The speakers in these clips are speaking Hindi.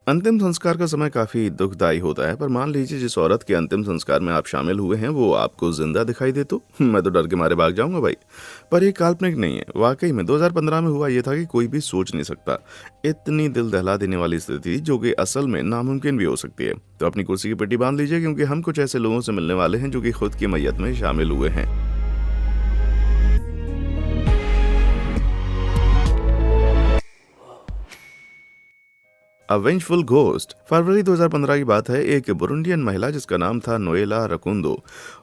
अंतिम संस्कार का समय काफ़ी दुखदाई होता है, पर मान लीजिए जिस औरत के अंतिम संस्कार में आप शामिल हुए हैं, वो आपको ज़िंदा दिखाई दे तो? मैं तो डर के मारे भाग जाऊँगा भाई। पर ये काल्पनिक नहीं है, वाक़ई में 2015 में हुआ ये था कि कोई भी सोच नहीं सकता। इतनी दिल दहला देने वाली स्थिति जो कि असल में नामुमकिन भी हो सकती है। तो अपनी कुर्सी की पट्टी बाँध लीजिए क्योंकि हम कुछ ऐसे लोगों से मिलने वाले हैं जो कि खुद की मैयत में शामिल हुए हैं। अ वेंजफुल घोस्ट। फरवरी 2015 की बात है। एक बुरुंडियन महिला जिसका नाम था नोएला रकुंदो,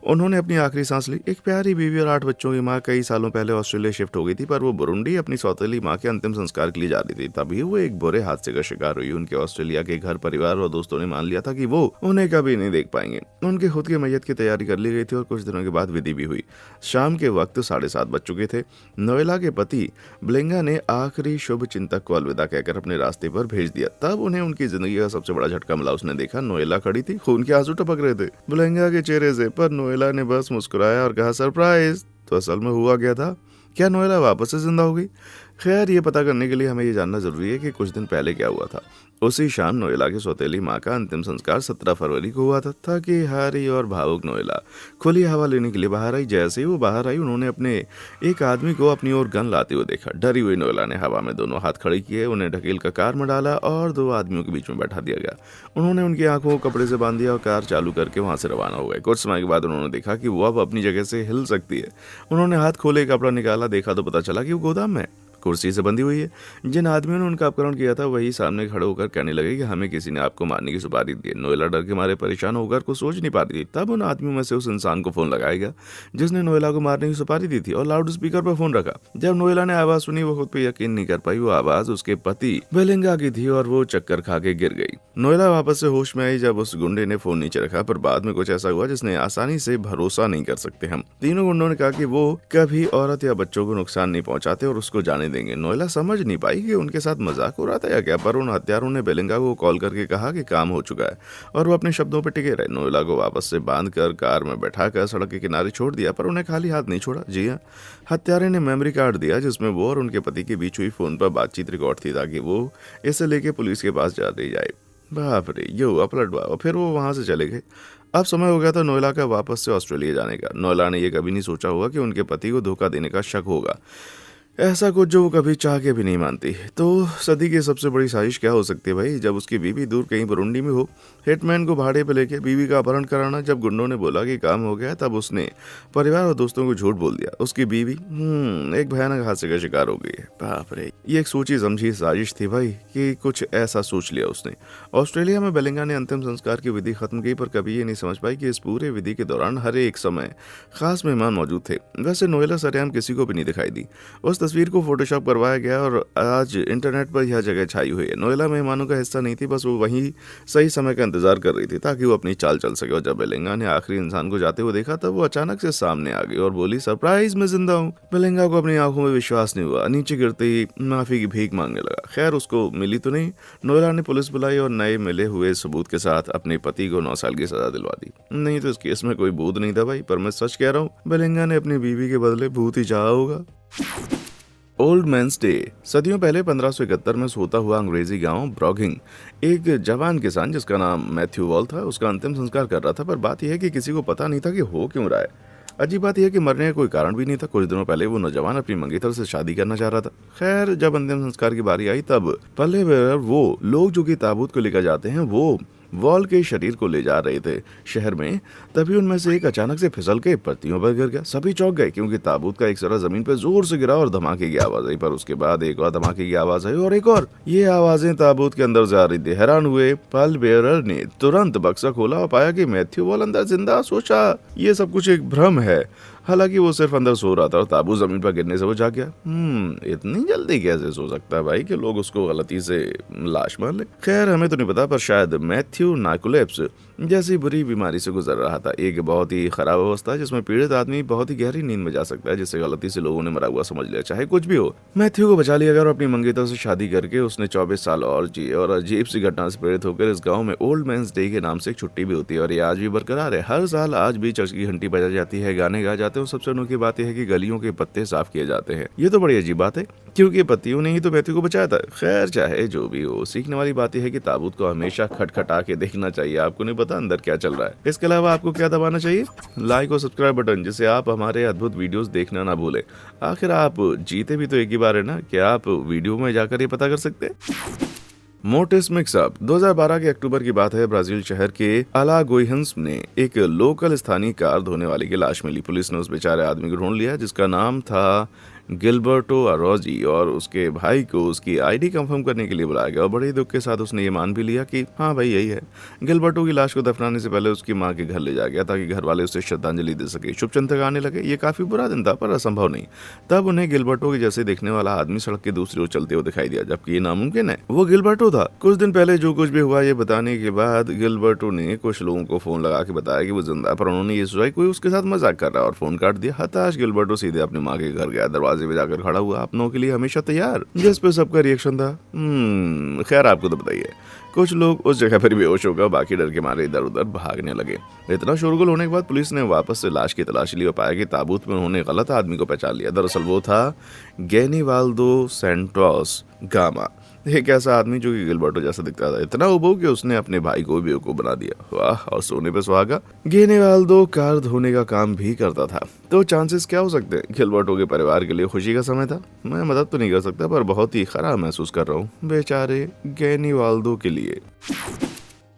उन्होंने अपनी आखिरी सांस ली। एक प्यारी बीवी और 8 बच्चों की मां कई सालों पहले ऑस्ट्रेलिया शिफ्ट हो गई थी, पर वो बुरुंडी अपनी सौतेली मां के अंतिम संस्कार के लिए जा रही थी। तभी वो एक बुरे हादसे का शिकार हुई। उनके ऑस्ट्रेलिया के घर परिवार और दोस्तों ने मान लिया था कि वो उन्हें कभी नहीं देख पाएंगे। उनके खुद की मैयत की तैयारी कर ली गई थी और कुछ दिनों के बाद विधि भी हुई। शाम के वक्त 7:30 बज चुके थे। नोएला के पति ब्लेंगा ने आखिरी शुभ चिंतक को अलविदा कहकर अपने रास्ते पर भेज दिया। तब उन्हें उनकी जिंदगी का सबसे बड़ा झटका मिला। उसने देखा नोएला खड़ी थी, खून के आंसू टपक रहे थे ब्लेंगा के चेहरे से। पर नोएला ने बस मुस्कुराया और कहा, सरप्राइज। तो असल में हुआ क्या था? क्या नोएला वापस से जिंदा हो गई? खैर, ये पता करने के लिए हमें ये जानना जरूरी है कि कुछ दिन पहले क्या हुआ था। उसी शाम नोएला की सौतेली माँ का अंतिम संस्कार 17 फरवरी को हुआ था। ताकि हारी और भावुक नोएला खुली हवा लेने के लिए बाहर आई। जैसे ही वो बाहर आई, उन्होंने अपने एक आदमी को अपनी ओर गन लाते हुए देखा। डरी हुई नोएला ने हवा में दोनों हाथ खड़े किए, उन्हें ढकेल कर कार में डाला और 2 आदमियों के बीच में बैठा दिया गया। उन्होंने उनकी आंखों को कपड़े से बांध दिया और कार चालू करके वहां से रवाना हो गए। कुछ समय के बाद उन्होंने देखा कि वो अब अपनी जगह से हिल सकती है। उन्होंने हाथ खोले, कपड़ा निकाला, देखा तो पता चला कि वो गोदाम में कुर्सी से बंधी हुई है। जिन आदमियों ने उनका अपहरण किया था वही सामने खड़े होकर कहने लगे कि हमें किसी ने आपको मारने की सुपारी दी है। नोएला डर के मारे परेशान होकर कुछ सोच नहीं पा रही थी। तब उन आदमियों में से उस इंसान को फोन लगाया गया जिसने नोएला को मारने की सुपारी दी थी और लाउड स्पीकर पर फोन रखा। जब नोएला ने आवाज सुनी, वो खुद पे यकीन नहीं कर पाई। वो आवाज उसके पति बेलिंगा की थी और वो चक्कर खा के गिर गई। नोएला वापस से होश में आई जब उस गुंडे ने फोन नीचे रखा। पर बाद में कुछ ऐसा हुआ जिसने आसानी से भरोसा नहीं कर सकते हम। तीनों गुंडों ने कहा कि वो कभी औरत या बच्चों को नुकसान नहीं पहुंचाते और उसको जाने देंगे। नोएला समझ नहीं पाई कि उनके साथ मजाक हो रहा था या क्या, पर उन हत्यारों ने बेलिंगा को कॉल करके कहा कि काम हो चुका है और वो अपने शब्दों पर टिके रहे। नोएला को वापस से बांधकर कार में बैठाकर सड़क के किनारे छोड़ दिया, पर उन्हें खाली हाथ नहीं छोड़ा। जी हाँ, हत्यारे ने मेमोरी कार्ड दिया जिसमें वो और उनके पति के बीच हुई फोन पर बातचीत रिकॉर्ड थी ताकि वो इसे लेके पुलिस के पास जा दी जाए। बाप रे, ये हुआ पलटवार। फिर वो वहां से चले गए। अब समय हो गया था नोएला का वापस से ऑस्ट्रेलिया जाने का। नोएला ने यह कभी नहीं सोचा होगा कि उनके पति को धोखा देने का शक होगा, ऐसा कुछ जो वो कभी चाह के भी नहीं मानती। तो सदी की सबसे बड़ी साजिश क्या हो सकती है भाई, जब उसकी बीवी दूर कहीं बुरुंडी में हो। हिटमैन को भाड़े पे लेके बीवी का अपहरण कराना। जब गुंडों ने बोला कि काम हो गया, तब उसने परिवार और दोस्तों को झूठ बोल दिया। उसकी बीवी एक भयानक हादसे का शिकार हो गई है। बाप रे, ये एक सोची समझी साजिश थी भाई कि कुछ ऐसा सोच लिया उसने। ऑस्ट्रेलिया में बेलिंगा ने अंतिम संस्कार की विधि खत्म की, पर कभी ये नहीं समझ पाई कि इस पूरे विधि के दौरान हर एक समय खास मेहमान मौजूद थे। वैसे नोएला सरेआम किसी को भी नहीं दिखाई दी। उस तस्वीर को फोटोशॉप करवाया गया और आज इंटरनेट पर यह जगह छाई हुई है। नोएला मेहमानों का हिस्सा नहीं थी, बस वो वहीं सही समय का इंतजार कर रही थी ताकि वो अपनी चाल चल सके। और जब बेलिंगा ने आखिरी इंसान को जाते हुए देखा, तब वो अचानक से सामने आ गई और बोली, सरप्राइज, मैं जिंदा हूँ। बेलिंगा को अपनी आंखों में विश्वास नहीं हुआ। नीचे गिरते ही माफी की भीख मांगने लगा। खैर, उसको मिली तो नहीं। नोएला ने पुलिस बुलाई और नए मिले हुए सबूत के साथ अपने पति को 9 साल की सजा दिलवा दी। नहीं तो इस केस में कोई भूत नहीं था भाई, पर मैं सच कह रहा हूँ, बेलिंगा ने अपनी बीवी के बदले भूत ही चाहा होगा। Old man's day. सदियों पहले 1571 में सोता हुआ अंग्रेजी गांव ब्रॉगिंग एक जवान किसान जिसका नाम मैथ्यू वॉल था, उसका अंतिम संस्कार कर रहा था। पर बात यह है कि किसी को पता नहीं था कि हो क्यों रहा है। अजीब बात यह है कि मरने का कोई कारण भी नहीं था। कुछ दिनों पहले वो नौजवान अपनी मंगेतर से शादी करना चाह रहा था। खैर, जब अंतिम संस्कार की बारी आई, तब पल्ले बेरर वो लोग जो कि ताबूत को लेकर जाते हैं, वो वॉल के शरीर को ले जा रहे थे शहर में। तभी उनमें से एक अचानक से फिसल के पत्तियों पर गिर गया। सभी चौंक गए क्योंकि ताबूत का एक सिरा जमीन पर जोर से गिरा और धमाके की आवाज आई। पर उसके बाद एक और धमाके की आवाज आई और एक और। ये आवाजें ताबूत के अंदर से आ रही थी। हैरान हुए पल बेयरर ने तुरंत बक्सा खोला और पाया कि मैथ्यू वॉल अंदर जिंदा। सोचा ये सब कुछ एक भ्रम है। हालांकि वो सिर्फ अंदर सो रहा था और ताबूत जमीन पर गिरने से वो जाग गया। इतनी जल्दी कैसे सो सकता है भाई कि लोग उसको गलती से लाश मान ले। खैर, हमें तो नहीं पता, पर शायद मैथ्यू नार्कोलेप्स जैसी बुरी बीमारी से गुजर रहा था। एक बहुत ही खराब अवस्था जिसमें पीड़ित आदमी बहुत ही गहरी नींद में जा सकता है, जिसे गलती से लोगों ने मरा हुआ समझ लिया। चाहे कुछ भी हो, मैथ्यू को बचा लिया गया और अपनी मंगेतर से शादी करके उसने 24 साल और जिए। और अजीब सी घटना से प्रेरित होकर इस गाँव में ओल्ड मैंस डे के नाम से एक छुट्टी भी होती है और ये आज भी बरकरार है। हर साल आज भी चर्च की घंटी बजाई जाती है, गाने गाए जाते हैं। सबसे अनोखी बात यह है कि गलियों के पत्ते साफ किए जाते हैं। ये तो बड़ी अजीब बात है। क्योंकि पतियों ने ही तो मैथ्यू को बचाया था। खैर चाहे जो भी हो, सीखने वाली बात यह है कि ताबूत को हमेशा खटखटा के देखना चाहिए। आपको नहीं पता अंदर क्या चल रहा है। इसके अलावा आपको क्या दबाना चाहिए? लाइक और सब्सक्राइब बटन, जिससे आप हमारे अद्भुत वीडियोस देखना ना भूलें। आखिर आप जीते भी तो एक ही बार है ना, क्या आप वीडियो में जाकर ये पता कर सकते हैं? मोटिस मिक्सअप 2012 के अक्टूबर की बात है। ब्राजील शहर के अलागोइहन्स में एक लोकल स्थानीय कार धोने वाले की लाश मिली। पुलिस ने उस बेचारे आदमी को ढूंढ लिया जिसका नाम था गिलबर्टो अरोजी, और उसके भाई को उसकी आईडी कंफर्म करने के लिए बुलाया गया और बड़े दुख के साथ उसने ये मान भी लिया कि हाँ भाई यही है। गिलबर्टो की लाश को दफनाने से पहले उसकी मां के घर ले जाया गया ताकि घर वाले उसे श्रद्धांजलि दे सके। शुभचिंतक आने लगे। ये काफी बुरा दिन था पर असंभव नहीं। तब उन्हें गिलबर्टो के जैसे दिखने वाला आदमी सड़क के दूसरी ओर चलते हुए दिखाई दिया, जबकि ये नामुमकिन है। वो गिलबर्टो था। कुछ दिन पहले जो कुछ भी हुआ ये बताने के बाद गिलबर्टो ने कुछ लोगों को फोन लगा के बताया कि वो जिंदा है, पर उन्होंने ये सोचा कोई उसके साथ मजाक कर रहा है और फोन काट दिया। हताश गिलबर्टो सीधे अपनी माँ के घर गया। दरवाजे पे जाकर खड़ा हुआ, अपनों के लिए हमेशा तैयार, जिस पे सबका रिएक्शन था खैर आपको तो बताइए। कुछ लोग उस जगह पर बेहोश होकर बाकी डर के मारे इधर उधर भागने लगे। इतना शोरगुल होने के बाद पुलिस ने वापस से लाश की तलाशी ली और पाया कि ताबूत में उन्होंने गलत आदमी को पहचान लिया। दरअसल वो था गेनिवाल्डो सैंटोस गामा, एक ऐसा आदमी जो कि गिलबर्टो जैसा दिखता था। इतना उबो कि उसने अपने भाई को भी बेवकूफ बना दिया। वाह, और सोने पे सुहागा। गेनिवाल्डो कार धोने का काम भी करता था। तो चांसेस क्या हो सकते हैं? गिलबर्टो के परिवार के लिए खुशी का समय था। मैं मदद तो नहीं कर सकता पर बहुत ही खराब महसूस कर रहा हूँ बेचारे गेनिवाल्डो के लिए।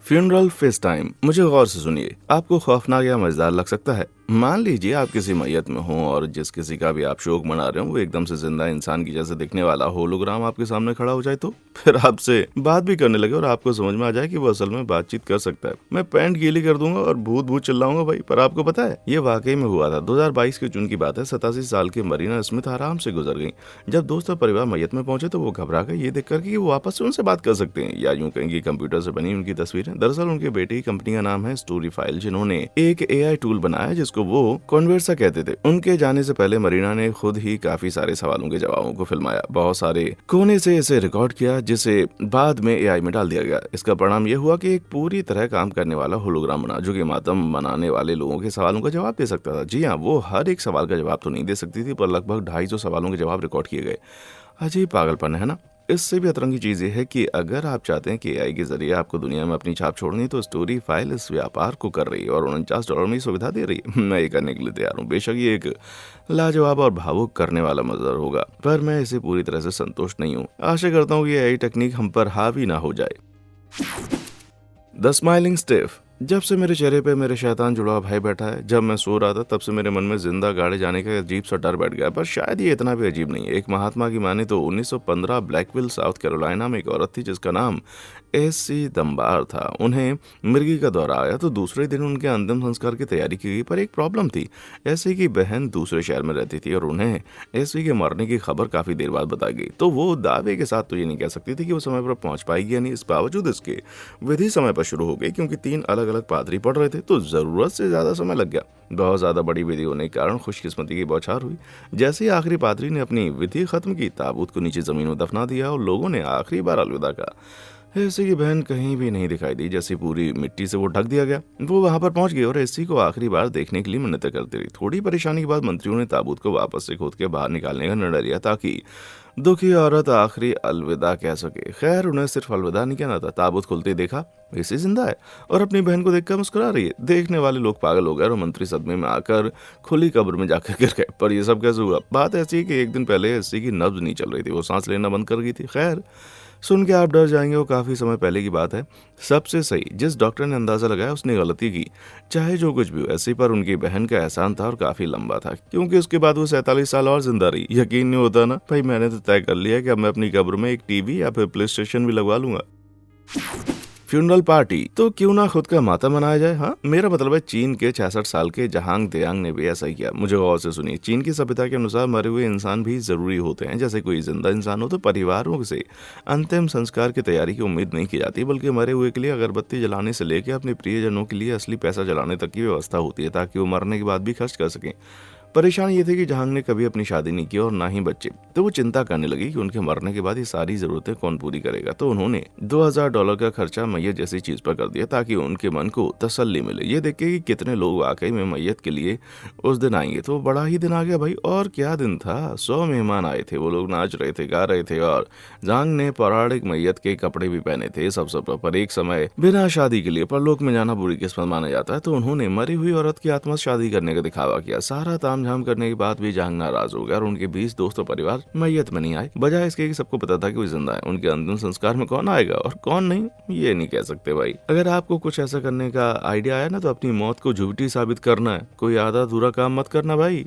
Funeral face time. मुझे गौर से सुनिए, आपको खौफनाक या मजेदार लग सकता है। मान लीजिए आप किसी मैयत में हो और जिस किसी का भी आप शोक मना रहे हो वो एकदम से जिंदा इंसान की जैसे दिखने वाला होलोग्राम आपके सामने खड़ा हो जाए, तो फिर आपसे बात भी करने लगे और आपको समझ में आ जाए कि वो असल में बातचीत कर सकता है। मैं पैंट गीली कर दूंगा और भूत भूत चिल्लाऊंगा भाई। पर आपको पता है ये वाकई में हुआ था। 2022 के जून की बात है। 87 साल की मरीना स्मिथ आराम से गुजर गई। जब दोस्त और परिवार मैयत में पहुंचे तो वो घबरा गए ये देखकर कि वो वापस से उनसे बात कर सकते हैं, या यूं कहेंगे कंप्यूटर से बनी उनकी तस्वीरें। दरअसल उनके बेटे की कंपनी का नाम है स्टोरी फाइल, जिन्होंने एक AI टूल बनाया जिसको वो कॉन्वर्सा कहते थे। उनके जाने से पहले मरीना ने खुद ही काफी सारे सवालों के जवाबों को फिल्माया, बहुत सारे कोने से इसे रिकॉर्ड किया, जिसे बाद में AI में डाल दिया गया। इसका परिणाम यह हुआ कि एक पूरी तरह काम करने वाला होलोग्राम बना जो कि मातम मनाने वाले लोगों के सवालों का जवाब दे सकता था। जी हाँ, वो हर एक सवाल का जवाब तो नहीं दे सकती थी पर लगभग 250 सवालों के जवाब रिकॉर्ड किए गए। अजीब पागलपन है ना। इससे भी अतरंगी चीज ये है कि अगर आप चाहते हैं कि AI के जरिए आपको दुनिया में अपनी छाप छोड़नी तो स्टोरी फाइल इस व्यापार को कर रही है और $49 में सुविधा दे रही है। मैं ये करने के लिए तैयार हूँ। बेशक ये एक लाजवाब और भावुक करने वाला मंजर होगा पर मैं इसे पूरी तरह से संतुष्ट नहीं हूँ। आशा करता हूँ कि AI टेक्निक हम पर हावी ना हो जाए। The smiling stiff. जब से मेरे चेहरे पे मेरे शैतान जुड़ा हुआ भाई बैठा है। जब मैं सो रहा था तब से मेरे मन में जिंदा गाड़े जाने का अजीब सा डर बैठ गया, पर शायद ये इतना भी अजीब नहीं है। एक महात्मा की माने तो 1915 ब्लैकविल साउथ कैरोलिना में एक औरत थी जिसका नाम AC दम्बार था। उन्हें मिर्गी का दौरा आया तो दूसरे दिन उनके अंतिम संस्कार की तैयारी की गई, पर एक प्रॉब्लम थी। AC की बहन दूसरे शहर में रहती थी और उन्हें AC के मरने की खबर काफी देर बाद बताई गई। तो वो दावे के साथ तो ये नहीं कह सकती थी कि वो समय पर पहुंच पाएगी या नहीं। इस बावजूद इसके विधि समय पर शुरू हो गई क्योंकि 3 अलग अलग पादरी पढ़ रहे थे तो जरूरत से ज्यादा समय लग गया। बहुत ज्यादा बड़ी विधि होने के कारण खुशकिस्मती की बौछार हुई। जैसे ही आखिरी पादरी ने अपनी विधि खत्म की, ताबूत को नीचे जमीन में दफना दिया और लोगों ने आखिरी बार अलविदा कहा। AC की बहन कहीं भी नहीं दिखाई दी। जैसे पूरी मिट्टी से वो ढक दिया गया। वो वहां पर पहुंच गई और AC को आखिरी बार देखने के लिए मिन्नतें करती रही। थोड़ी परेशानी के बाद मंत्रियों ने ताबूत को वापस से खोद के बाहर निकालने का निर्णय लिया ताकि दुखी औरत आखिरी अलविदा कह सके। खैर उन्हें सिर्फ अलविदा नहीं कहना था। ताबूत खुलते ही देखा AC जिंदा है और अपनी बहन को देखकर मुस्कुरा रही है। देखने वाले लोग पागल हो गए और मंत्री सदमे में आकर खुली कब्र में जाकर गिर गए। पर यह सब कैसे हुआ? बात ऐसी है कि एक दिन पहले AC की नब्ज नहीं चल रही थी, वो सांस लेना बंद कर गई थी। खैर सुन के आप डर जाएंगे, वो काफी समय पहले की बात है। सबसे सही जिस डॉक्टर ने अंदाजा लगाया उसने गलती की। चाहे जो कुछ भी हो, ऐसी पर उनकी बहन का एहसान था और काफी लंबा था क्योंकि उसके बाद वो 47 साल और जिंदा रही। यकीन नहीं होता ना भाई। मैंने तो तय कर लिया कि अब मैं अपनी कब्र में एक टीवी या फिर प्ले स्टेशन भी लगवा लूंगा। Funeral party. तो क्यों ना खुद का माता मनाया जाए। हाँ, मेरा मतलब है चीन के 66 साल के जहांग देयांग ने भी ऐसा ही किया। मुझे गौर से सुनिए। चीन की सभ्यता के अनुसार मरे हुए इंसान भी जरूरी होते हैं। जैसे कोई जिंदा इंसान हो तो परिवारों से अंतिम संस्कार की तैयारी की उम्मीद नहीं की जाती, बल्कि मरे हुए के लिए अगरबत्ती जलाने से लेकर अपने प्रियजनों के लिए असली पैसा जलाने तक की व्यवस्था होती है ताकि वो मरने के बाद भी खर्च कर सकें। परेशानी ये थी कि जहांग ने कभी अपनी शादी नहीं की और ना ही बच्चे, तो वो चिंता करने लगी कि उनके मरने के बाद ये सारी जरूरतें कौन पूरी करेगा। तो उन्होंने $2000 का खर्चा मैयत जैसी चीज पर कर दिया ताकि उनके मन को तसल्ली मिले। ये देख के कि कितने लोग वाकई में मैयत के लिए उस दिन आएंगे। तो बड़ा ही दिन आ गया भाई, और क्या दिन था। 100 मेहमान आए थे, वो लोग नाच रहे थे, गा रहे थे, और जांग ने पौराणिक मैयत के कपड़े भी पहने थे। सब सब पर एक समय बिना शादी के लिए परलोक में जाना बुरी किस्मत माना जाता है। तो उन्होंने मरी हुई औरत की आत्मा से शादी करने का दिखावा किया। सारा तामझाम करने के बाद भी जांग नाराज हो गया और उनके 20 दोस्त और परिवार मैयत में नहीं आए। बजाय इसके कि सबको पता था कि वो जिंदा है। उनके अंतिम संस्कार में कौन आएगा और कौन नहीं, ये नहीं कह सकते भाई। अगर आपको कुछ ऐसा करने का आइडिया आया ना, तो अपनी मौत को झूठी साबित करना है, कोई आधा अधूरा काम मत करना भाई।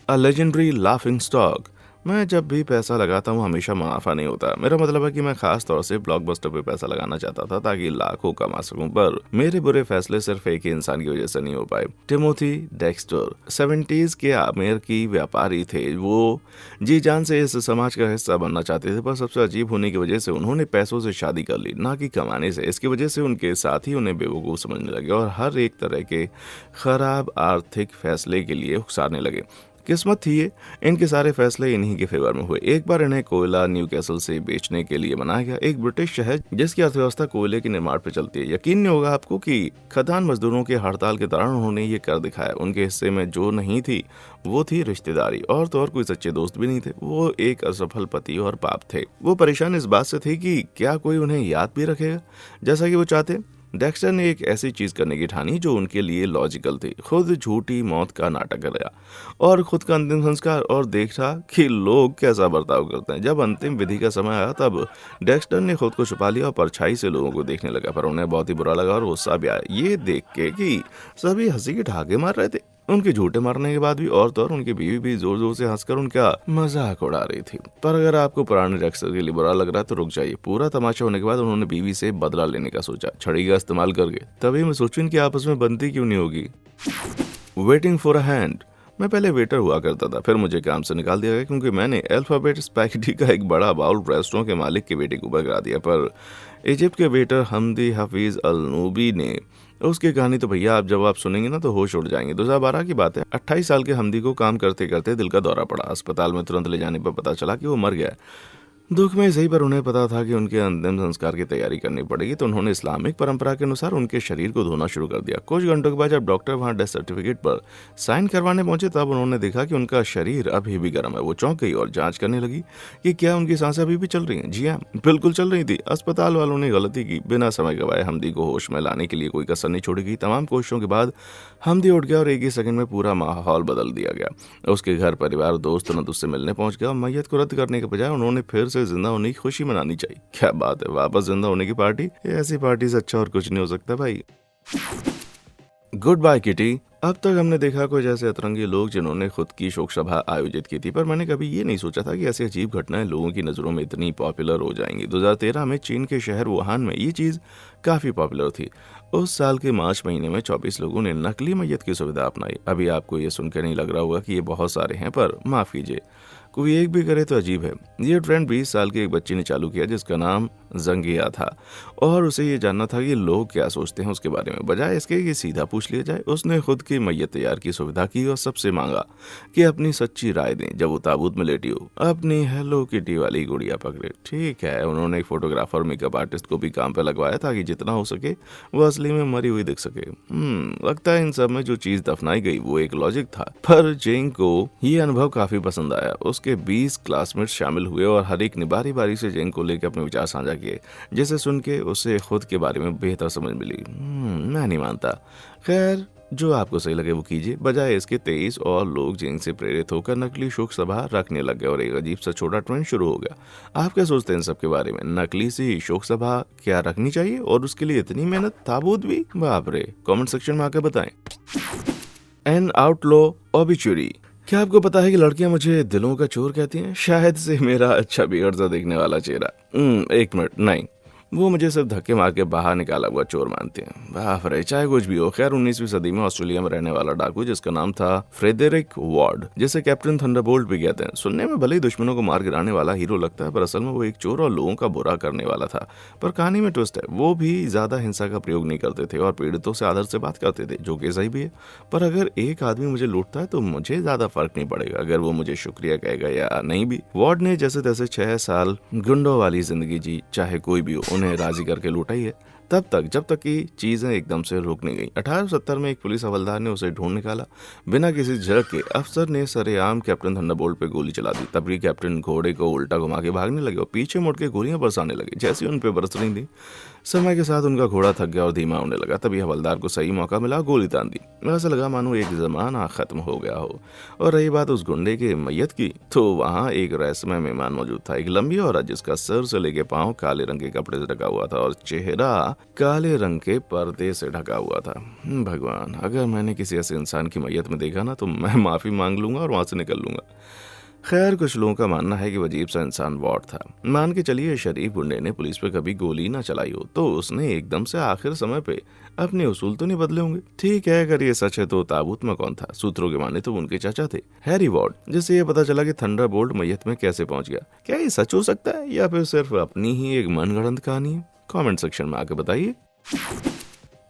A legendary laughing stock. मैं जब भी पैसा लगाता हूँ हमेशा मुनाफा नहीं होता। मेरा मतलब है कि मैं खास तौर से ब्लॉकबस्टर पे पैसा लगाना चाहता था ताकि लाखों कमा सकूं, पर मेरे बुरे फैसले सिर्फ एक ही इंसान की वजह से नहीं हो पाए। टिमोथी डेक्स्टर 70s के अमेरिकी व्यापारी थे। वो जी जान से इस समाज का हिस्सा बनना चाहते थे, पर सबसे अजीब होने की वजह से उन्होंने पैसों से शादी कर ली, ना कि कमाने से। इसकी वजह से उनके साथी उन्हें बेवकूफ़ समझने लगे और हर एक तरह के खराब आर्थिक फैसले के लिए उकसाने लगे। किस्मत थी ये, इनके सारे फैसले इन्हीं के फेवर में हुए। एक बार इन्हें कोयला न्यूकैसल से बेचने के लिए बनाया गया, एक ब्रिटिश शहर जिसकी अर्थव्यवस्था कोयले के निर्माण पर चलती है। यकीन नहीं होगा आपको कि खदान मजदूरों के हड़ताल के दौरान उन्होंने ये कर दिखाया। उनके हिस्से में जो नहीं थी वो थी रिश्तेदारी, और तो और कोई सच्चे दोस्त भी नहीं थे। वो एक असफल पति और बाप थे। वो परेशान इस बात से थे कि क्या कोई उन्हें याद भी रखेगा जैसा कि वो चाहते। डेक्स्टर ने एक ऐसी चीज करने की ठानी जो उनके लिए लॉजिकल थी। खुद झूठी मौत का नाटक कराया और खुद का अंतिम संस्कार, और देखा कि लोग कैसा बर्ताव करते हैं। जब अंतिम विधि का समय आया तब डेक्स्टर ने खुद को छुपा लिया और परछाई से लोगों को देखने लगा, पर उन्हें बहुत ही बुरा लगा और गुस्सा भी आया ये देख के कि सभी हंसी के ठहाके मार रहे थे। उनके झूठे मारने के बाद भी और तो और उनकी बीवी भी जोर जोर से हंसकर उनका मजाक उड़ा रही थी। पर अगर आपको पुराने डेक्स्टर के लिए बुरा लग रहा है तो रुक जाइए। पूरा तमाशा होने के बाद उन्होंने बीवी से बदला लेने का सोचा, छड़ी का इस्तेमाल करके। तभी मैं सोचूं इनकी आपस में बनती क्यों नहीं होगी। Waiting for a hand. मैं पहले वेटर हुआ करता था, फिर मुझे काम से निकाल दिया गया क्योंकि मैंने अल्फाबेट स्पैगेटी का एक बड़ा बाउल रेस्टोरेंट के मालिक के बेटे को ऊपर करा दिया। पर इजिप्ट के वेटर हमदी हफीज अल नूबी ने उसकी कहानी तो भैया आप सुनेंगे ना तो होश उड़ जाएंगे। 2012 की बात है। 28 साल के हमदी को काम करते करते दिल का दौरा पड़ा। अस्पताल में तुरंत ले जाने पर पता चला कि वो मर गया। दुख में सही, पर उन्हें पता था कि उनके अंतिम संस्कार की तैयारी करनी पड़ेगी। तो उन्होंने इस्लामिक परंपरा के अनुसार उनके शरीर को धोना शुरू कर दिया। कुछ घंटों के बाद जब डॉक्टर वहां डेथ सर्टिफिकेट पर साइन करवाने पहुंचे तब उन्होंने देखा कि उनका शरीर अभी भी गर्म है। वो चौंक गई और जांच करने लगी कि क्या उनकी सांसें अभी भी चल रही हैं। जी हाँ, बिल्कुल चल रही थी। अस्पताल वालों ने गलती की। बिना समय गवाए हमदी को होश में लाने के लिए कोई कसर नहीं छोड़ी गई। तमाम कोशिशों के बाद हमदी उठ गया और एक ही सेकंड में पूरा माहौल बदल दिया गया। उसके घर परिवार दोस्त तुरंत उससे मिलने पहुंच गया। मैयत को रद्द करने के बजाय उन्होंने फिर से जिंदा होने की खुशी मनानी चाहिए। क्या बात है, वापस जिंदा होने की पार्टी। ऐसी पार्टी से अच्छा और कुछ नहीं हो सकता भाई। Goodbye Kitty. अब तक हमने देखा कुछ ऐसे अतरंगी लोग जिन्होंने खुद की शोक सभा आयोजित की थी, पर मैंने कभी ये नहीं सोचा था कि ऐसी अजीब घटनाएं लोगों की नज़रों में इतनी पॉपुलर हो जाएंगी। 2013 में चीन के शहर वुहान में ये चीज़ काफ़ी पॉपुलर थी। उस साल के मार्च महीने में 24 लोगों ने नकली मैयत की सुविधा अपनाई। अभी आपको ये सुनकर नहीं लग रहा होगा कि ये बहुत सारे हैं, पर माफ़ कीजिए, कोई एक भी करे तो अजीब है। ये ट्रेंड 20 साल की एक बच्ची ने चालू किया जिसका नाम जंगिया था, और उसे ये जानना था कि लोग क्या सोचते हैं उसके बारे में। बजाय इसके कि सीधा पूछ लिया जाए, उसने खुद की मैयत तैयार की सुविधा की और सबसे मांगा कि अपनी सच्ची राय दें जब वो ताबूत में लेटी हो। अपनी हेलो किटी वाली गुड़िया पकड़े। ठीक है, उन्होंने एक फोटोग्राफर मेकअप आर्टिस्ट को भी काम पे लगवाया ताकि जितना हो सके वो असली में मरी हुई दिख सके। लगता है इन सब में जो चीज दफनाई गई वो एक लॉजिक था। पर जेंग को ये अनुभव काफी पसंद आया। उसके 20 क्लासमेट्स शामिल हुए और हर एक ने बारी बारी से जेंग को लेकर अपने विचार साझा किए, जिसे सुन के उसे खुद के बारे में बेहतर समझ मिली। मैं नहीं मानता। खैर, जो आपको सही लगे वो कीजिए। बजाय इसके 23 और लोग जेंग से प्रेरित होकर नकली शोक सभा रखने लग गए और एक अजीब सा छोटा ट्रेंड शुरू हो गया। आप क्या सोचते हैं इन सब के बारे में? नकली सी शोक सभा क्या रखनी चाहिए और उसके लिए इतनी मेहनत? ताबूत भी? बाप रे। कमेंट सेक्शन में आकर बताएं। An outlaw obituary. क्या आपको पता है कि लड़कियां मुझे दिलों का चोर कहती हैं? शायद से मेरा अच्छा बिगड़ सा देखने वाला चेहरा। एक मिनट, नहीं, वो मुझे सिर्फ धक्के मार के बाहर निकाला हुआ चोर मानते हैं। बाप रे, चाहे कुछ भी हो। खैर 19वीं सदी में ऑस्ट्रेलिया में रहने वाला डाकू जिसका नाम था फ्रेडरिक वार्ड, जिसे कैप्टन थंडरबोल्ट भी कहते हैं। सुनने में भले ही दुश्मनों को मार गिराने वाला हीरो लगता है, पर असल में वो एक चोर और लोगों का बुरा करने वाला था। पर कहानी में ट्विस्ट है, वो भी ज्यादा हिंसा का प्रयोग नहीं करते थे और पीड़ितों से आदर से बात करते थे, जो कि सही भी है। पर अगर एक आदमी मुझे लूटता है तो मुझे ज्यादा फर्क नहीं पड़ेगा अगर वो मुझे शुक्रिया कहेगा या नहीं भी। वार्ड ने जैसे तैसे 6 साल गुंडों वाली जिंदगी जी, चाहे कोई भी हो, उन्हें राजी करके लूटा ही है। तब तक जब तक कि चीजें एकदम से रुक नहीं गई। 1870 में एक पुलिस हवलदार ने उसे ढूंढ निकाला। बिना किसी झड़क के अफसर ने सरेआम कैप्टन थंडरबोल्ट पे गोली चला दी। तब भी कैप्टन घोड़े को उल्टा घुमा के भागने लगे और पीछे मुड़ के गोलियां बरसाने लगे। जैसे उन पे बरस रही थी, समय के साथ उनका घोड़ा थक गया और धीमा होने लगा। तभी हवलदार को सही मौका मिला, गोली तान दी। ऐसा लगा मानो एक जमाना खत्म हो गया हो। और रही बात उस गुंडे के मैयत की, तो वहाँ एक रहस्यमय मेहमान मौजूद था। एक लंबी औरत जिसका सर से लेके पांव काले रंग के कपड़े से ढका हुआ था और चेहरा काले रंग के पर्दे से ढका हुआ था। भगवान, अगर मैंने किसी ऐसे इंसान की मैयत में देखा ना, तो मैं माफी मांग लूंगा और वहां से निकल लूंगा। खैर कुछ लोगों का मानना है कि वो अजीब सा इंसान वार्ड था। मान के चलिए शरीफ गुंडे ने पुलिस पे कभी गोली ना चलाई हो, तो उसने एकदम से आखिर समय पे अपने उसूल तो नहीं बदले होंगे। ठीक है, अगर ये सच है तो ताबूत में कौन था? सूत्रों के माने तो उनके चाचा थे, हैरी वार्ड, जिससे ये पता चला कि थंडरबोल्ट मैयत में कैसे पहुंच गया। क्या ये सच हो सकता है या फिर सिर्फ अपनी ही एक मनगढ़ंत कहानी है? कमेंट सेक्शन में आके बताइए।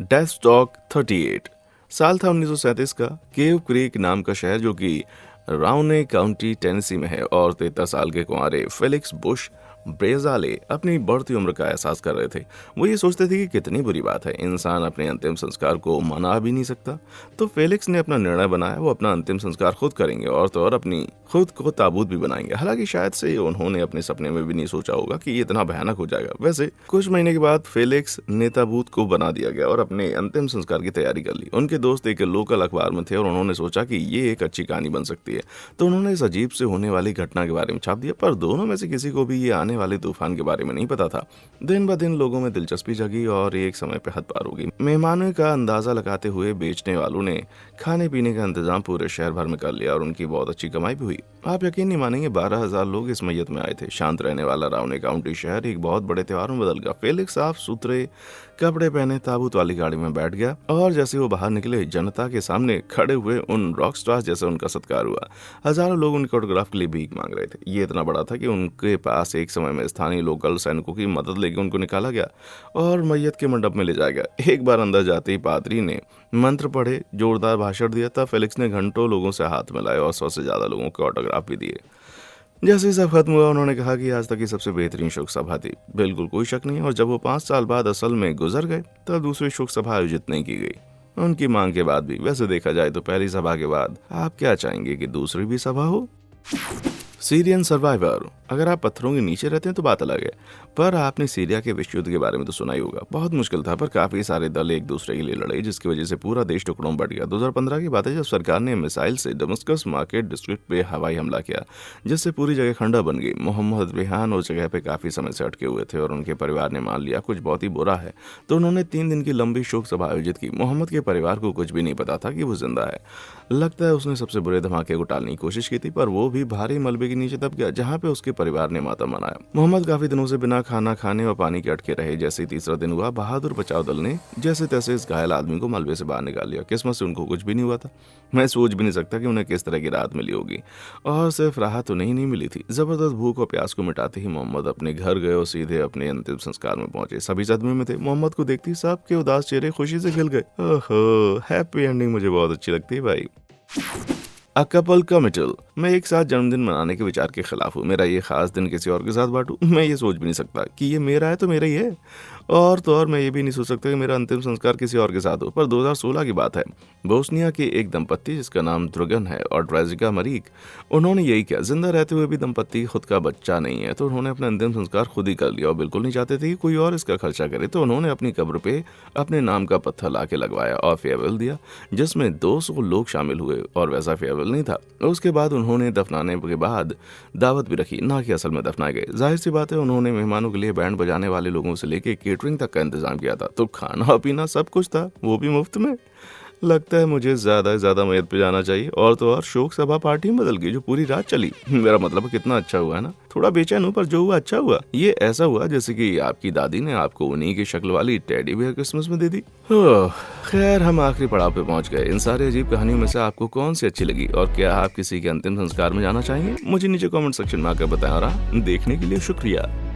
डेथ स्टॉक 38 साल था 1937 का। केव क्रीक नाम का शहर जो कि राउने काउंटी टेनेसी में है और 73 साल के कुंवारे फेलिक्स बुश ब्रेजाले अपनी बढ़ती उम्र का एहसास कर रहे थे। वो ये सोचते थे कि कितनी बुरी बात है, इंसान अपने अंतिम संस्कार को मना भी नहीं सकता। तो फेलिक्स ने अपना निर्णय बनाया, वो अपना अंतिम संस्कार खुद करेंगे और तो और अपनी खुद को ताबूत भी बनाएंगे। हालांकि शायद से उन्होंने अपने सपने में भी नहीं सोचा होगा कि ये इतना भयानक हो जाएगा। वैसे कुछ महीने के बाद फेलिक्स ने ताबूत को बना दिया गया और अपने अंतिम संस्कार की तैयारी कर ली। उनके दोस्त एक लोकल अखबार में थे और उन्होंने सोचा कि ये एक अच्छी कहानी बन सकती है, तो उन्होंने इस अजीब से होने वाली घटना के बारे में छाप दिया। पर दोनों में से किसी को भी ये आने वाले तूफान के बारे में नहीं पता था। दिन ब दिन लोगों में दिलचस्पी जगी और एक समय पे हद पार हो गई। मेहमानों का अंदाजा लगाते हुए बेचने वालों ने खाने पीने का इंतजाम पूरे शहर भर में कर लिया और उनकी बहुत अच्छी कमाई भी हुई। आप यकीन नहीं मानेंगे, 12,000 लोग इस मैयत में आए थे। शांत रहने वाला रावने काउंटी शहर एक बहुत बड़े त्योहार में बदल गया। फेलिक्स साफ सुथरे कपड़े पहने ताबूत वाली गाड़ी में बैठ गया और जैसे वो बाहर निकले, जनता के सामने खड़े हुए उन रॉक स्टार्स जैसे उनका सत्कार हुआ। हजारों लोग उनके ऑटोग्राफ के लिए भीख मांग रहे थे। ये इतना बड़ा था कि उनके पास एक समय में स्थानीय लोकल सैनिकों की मदद लेके उनको निकाला गया और मैयत के मंडप में ले जाया गया। एक बार अंदर जाते ही पादरी ने मंत्र पढ़े, जोरदार भाषण दिया था। फेलिक्स ने घंटों लोगों से हाथ मिलाए और 100 से ज्यादा लोगों के ऑटोग्राफ भी दिए। जैसे ही सब खत्म हुआ, उन्होंने कहा कि आज तक की सबसे बेहतरीन शोक सभा थी, बिल्कुल कोई शक नहीं। और जब वो 5 साल बाद असल में गुजर गए, तब दूसरी शोक सभा आयोजित नहीं की गई उनकी मांग के बाद भी। वैसे देखा जाए तो पहली सभा के बाद आप क्या चाहेंगे कि दूसरी भी सभा हो? Syrian survivor. अगर आप पत्थरों के नीचे रहते हैं तो बात अलग है, पर आपने सीरिया के विश्व युद्ध के बारे में तो सुना ही होगा। बहुत मुश्किल था, पर काफी सारे दल एक दूसरे के लिए लड़े, जिसकी वजह से पूरा देश टुकड़ों में बट गया। 2015 की बात है, जब सरकार ने मिसाइल से दमस्कस मार्केट डिस्ट्रिक्ट पे हवाई हमला किया, जिससे पूरी जगह खंडर बन गई। मोहम्मद रेहान उस जगह पे काफी समय से अटके हुए थे और उनके परिवार ने मान लिया कुछ बहुत ही बुरा है, तो उन्होंने 3 दिन की लंबी शोक सभा आयोजित की। मोहम्मद के परिवार को कुछ भी नहीं पता था कि वो जिंदा है। लगता है उसने सबसे बुरे धमाके को टालने की कोशिश की थी, पर वो भी भारी मलबे के नीचे दब गया, जहाँ पे उसके परिवार ने मातम मनाया। मोहम्मद काफी दिनों से बिना खाना खाने और पानी के अटके रहे। जैसे ही तीसरा दिन हुआ, बहादुर बचाव दल ने जैसे तैसे इस घायल आदमी को मलबे से बाहर निकाल लिया। किस्मत से उनको कुछ भी नहीं हुआ था। मैं सोच भी नहीं सकता कि उन्हें किस तरह की राहत मिली होगी। और सिर्फ राहत तो नहीं मिली थी, जबरदस्त भूख और प्यास को मिटाते ही मोहम्मद अपने घर गए और सीधे अपने अंतिम संस्कार में पहुंचे। सभी सदमे में थे। मोहम्मद को देखती सबके उदास चेहरे खुशी से खिल गए। ओहो, हैप्पी एंडिंग मुझे बहुत अच्छी लगती है भाई। A couple committal. मैं एक साथ जन्मदिन मनाने के विचार के खिलाफ हूँ। मेरा ये खास दिन किसी और के साथ बांटूं। मैं ये सोच भी नहीं सकता कि ये मेरा है तो मेरा ही है, और तो और मैं ये भी नहीं सोच सकता कि मेरा अंतिम संस्कार किसी और के साथ हो। पर 2016 की बात है, बोस्निया के एक दंपत्ति जिसका नाम द्रुगन है और ड्रेजिका मरीक, उन्होंने यही किया। जिंदा रहते हुए भी दंपत्ति खुद का बच्चा नहीं है, तो उन्होंने अपना अंतिम संस्कार खुद ही कर लिया और बिल्कुल नहीं चाहते थे कि कोई और इसका खर्चा करे। तो उन्होंने अपनी कब्र पे अपने नाम का पत्थर ला के लगवाया और फेयरवेल दिया, जिसमें 200 लोग शामिल हुए। और वैसा फेयरवेल नहीं था। उसके बाद उन्होंने दफनाने के बाद दावत भी रखी, ना कि असल में दफनाए गए। जाहिर सी बात है, उन्होंने मेहमानों के लिए बैंड बजाने वाले लोगों से लेके केटरिंग तक का इंतजाम किया था, तो खाना पीना सब कुछ था, वो भी मुफ्त में। लगता है मुझे ज्यादा से ज्यादा मयत पे जाना चाहिए। और तो और शोक सभा पार्टी में बदल गई जो पूरी रात चली। मेरा मतलब कितना अच्छा हुआ है ना। थोड़ा बेचैन हूँ पर जो हुआ अच्छा हुआ। ये ऐसा हुआ जैसे कि आपकी दादी ने आपको उन्हीं की शक्ल वाली टेडी बियर क्रिसमस में दे दी। ओह, खैर हम आखिरी पड़ाव पे पहुंच गए। इन सारी अजीब कहानियों में से आपको कौन सी अच्छी लगी और क्या आप किसी के अंतिम संस्कार में जाना चाहेंगे? मुझे नीचे कमेंट सेक्शन में आकर बताएं। और हाँ, देखने के लिए शुक्रिया।